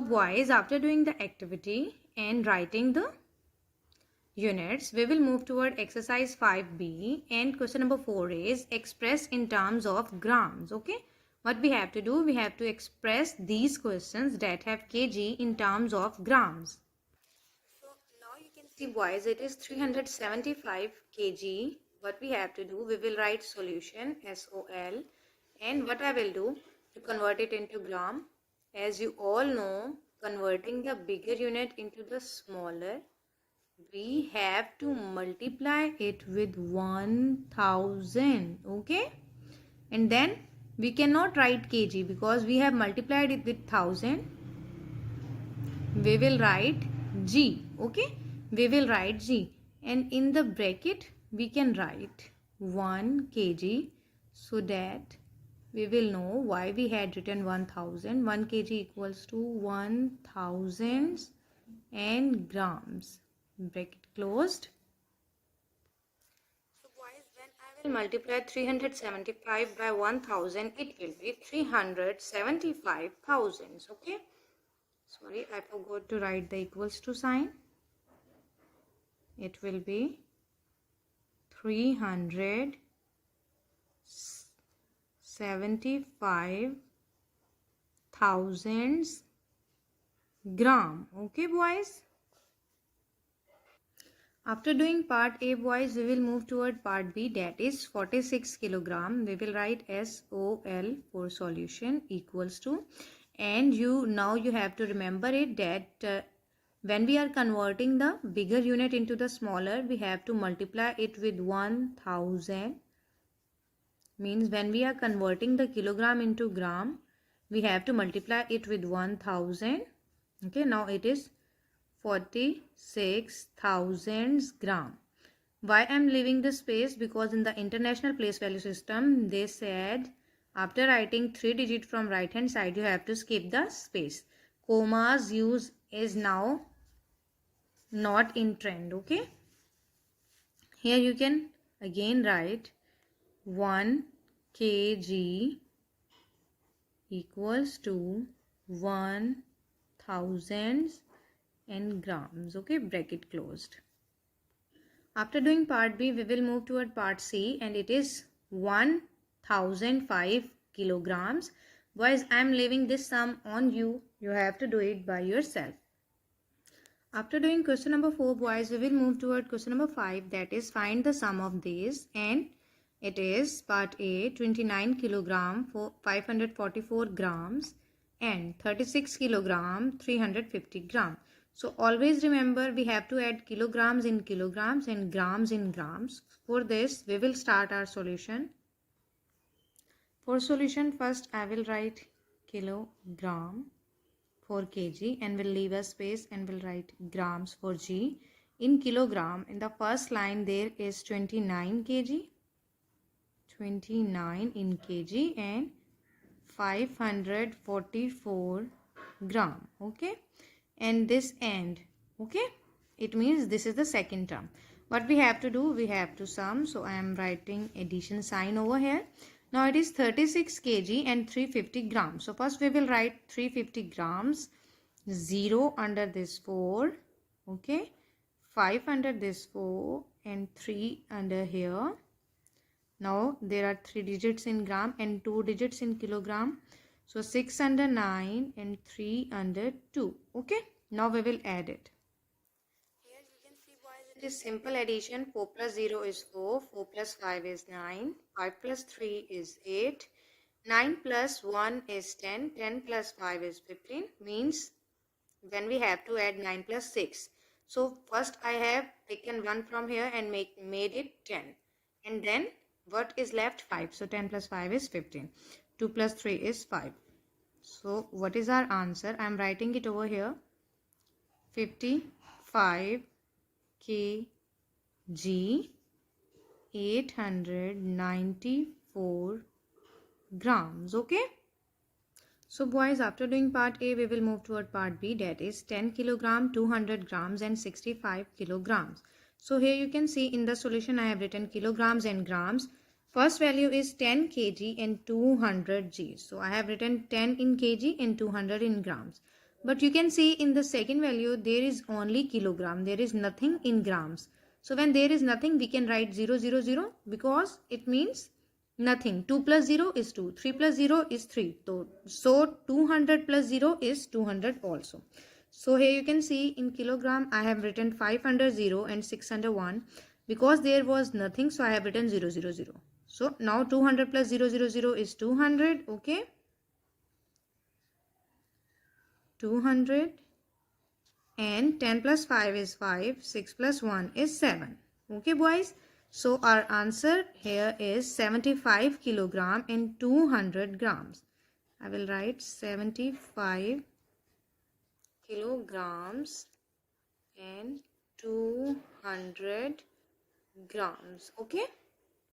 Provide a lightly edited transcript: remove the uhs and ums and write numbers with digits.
boys, after doing the activity and writing the units, we will move toward exercise 5b, and question number 4 is express in terms of grams. Okay, what we have to do, we have to express these questions that have kg in terms of grams. So now you can see boys, it is 375 kg. What we have to do, we will write solution SOL, and what I will do to convert it into gram, as you all know, converting the bigger unit into the smaller, we have to multiply it with 1000. Okay, and then we cannot write kg because we have multiplied it with 1000. We will write g. Okay, we will write g, and in the bracket we can write 1 kg, so that we will know why we had written 1000. 1 kg equals to 1000 and grams. Bracket closed. So boys, when I will multiply 375 by 1000, it will be 375 thousands. Okay, sorry, I forgot to write the equals to sign. It will be 375 thousands gram. Okay boys. After doing part A boys, we will move toward part B, that is 46 kilogram. We will write SOL for solution equals to, and now you have to remember it that when we are converting the bigger unit into the smaller, we have to multiply it with 1000. Means when we are converting the kilogram into gram, we have to multiply it with 1000. Okay, now it is 46,000 gram. Why I am leaving the space? Because in the international place value system, they said after writing 3 digit from right hand side, you have to skip the space. Commas use is now not in trend. Okay, here you can again write 1 kg equals to 1000 and grams. Okay, bracket closed. After doing part B, we will move toward part C, and it is 1005 kilograms. Boys, I am leaving this sum on you. You have to do it by yourself. After doing question number 4, boys, we will move toward question number 5, that is find the sum of these, and it is part A, 29 kilogram for 544 grams and 36 kilogram 350 gram. So always remember, we have to add kilograms in kilograms and grams in grams. For this, we will start our solution. For solution, first I will write kilogram for kg and will leave a space and will write grams for g. In kilogram, in the first line there is 29 kg, 29 in kg and 544 gram. Okay, and this end. Okay, it means this is the second term. What we have to do, we have to sum, so I am writing addition sign over here. Now it is 36 kg and 350 grams. So first we will write 350 grams, 0 under this 4, okay, 5 under this 4 and 3 under here. Now there are 3 digits in gram and 2 digits in kilogram. So 6 under 9 and 3 under 2. Okay, now we will add it. Here you can see boys, it is simple addition. 4 plus 0 is 4, 4 plus 5 is 9, 5 plus 3 is 8, 9 plus 1 is 10, 10 plus 5 is 15. Means when we have to add 9 plus 6. So first I have taken 1 from here and made it 10. And then what is left? 5. So 10 plus 5 is 15. 2 plus 3 is 5. So what is our answer? I am writing it over here. 55 kg 894 grams. Okay. So boys, after doing part A, we will move toward part B, that is 10 kilogram, 200 grams and 65 kilograms. So here you can see in the solution I have written kilograms and grams. First value is 10 kg and 200 g. So I have written 10 in kg and 200 in grams. But you can see in the second value there is only kilogram, there is nothing in grams. So when there is nothing, we can write 0 0 0 because it means nothing. 2 plus 0 is 2, 3 plus 0 is 3. So 200 plus 0 is 200 also. So here you can see in kilogram I have written 5 under 0 and 6 under 1. Because there was nothing, so I have written 0 0 0. So now 200 plus 0 0 0 is 200. Okay, 200, and 10 plus 5 is 5, 6 plus 1 is 7. Okay boys, so our answer here is 75 kilogram and 200 grams. I will write 75 kilograms and 200 grams. Okay,